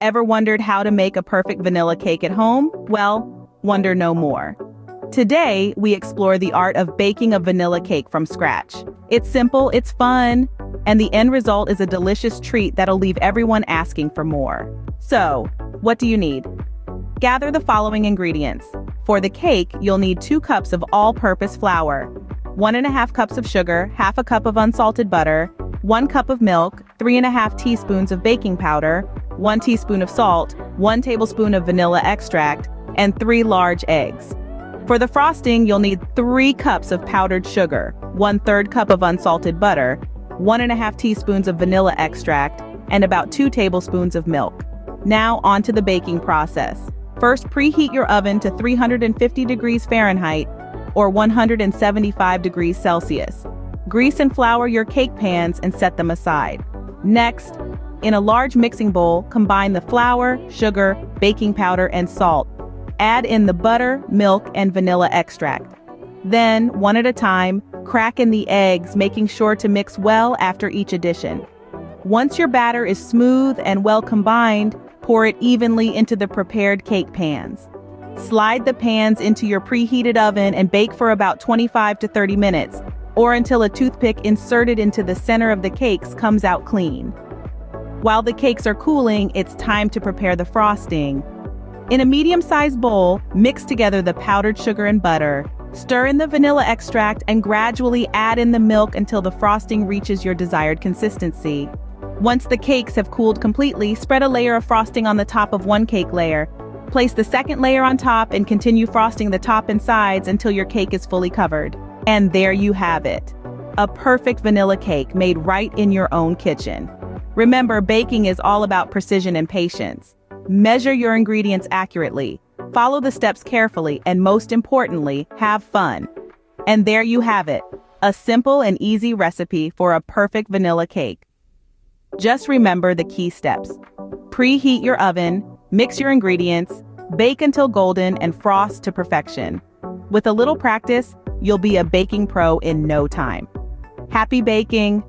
Ever wondered how to make a perfect vanilla cake at home? Well, wonder no more. Today, we explore the art of baking a vanilla cake from scratch. It's simple, it's fun, and the end result is a delicious treat that'll leave everyone asking for more. So, what do you need? Gather the following ingredients. For the cake, you'll need 2 cups of all-purpose flour, 1.5 cups of sugar, half a cup of unsalted butter, 1 cup of milk, 3.5 teaspoons of baking powder, 1 teaspoon of salt, 1 tablespoon of vanilla extract, and 3 large eggs. For the frosting, you'll need 3 cups of powdered sugar, 1/3 cup of unsalted butter, 1.5 teaspoons of vanilla extract, and about 2 tablespoons of milk. Now onto the baking process. First, preheat your oven to 350 degrees Fahrenheit or 175 degrees Celsius. Grease and flour your cake pans and set them aside. Next, in a large mixing bowl, combine the flour, sugar, baking powder, and salt. Add in the butter, milk, and vanilla extract. Then, one at a time, crack in the eggs, making sure to mix well after each addition. Once your batter is smooth and well combined, pour it evenly into the prepared cake pans. Slide the pans into your preheated oven and bake for about 25 to 30 minutes, or until a toothpick inserted into the center of the cakes comes out clean. While the cakes are cooling, it's time to prepare the frosting. In a medium-sized bowl, mix together the powdered sugar and butter, stir in the vanilla extract, and gradually add in the milk until the frosting reaches your desired consistency. Once the cakes have cooled completely, spread a layer of frosting on the top of one cake layer. Place the second layer on top and continue frosting the top and sides until your cake is fully covered. And there you have it. A perfect vanilla cake made right in your own kitchen. Remember, baking is all about precision and patience. Measure your ingredients accurately, follow the steps carefully, and most importantly, have fun. And there you have it, a simple and easy recipe for a perfect vanilla cake. Just remember the key steps. Preheat your oven, mix your ingredients, bake until golden, and frost to perfection. With a little practice, you'll be a baking pro in no time. Happy baking!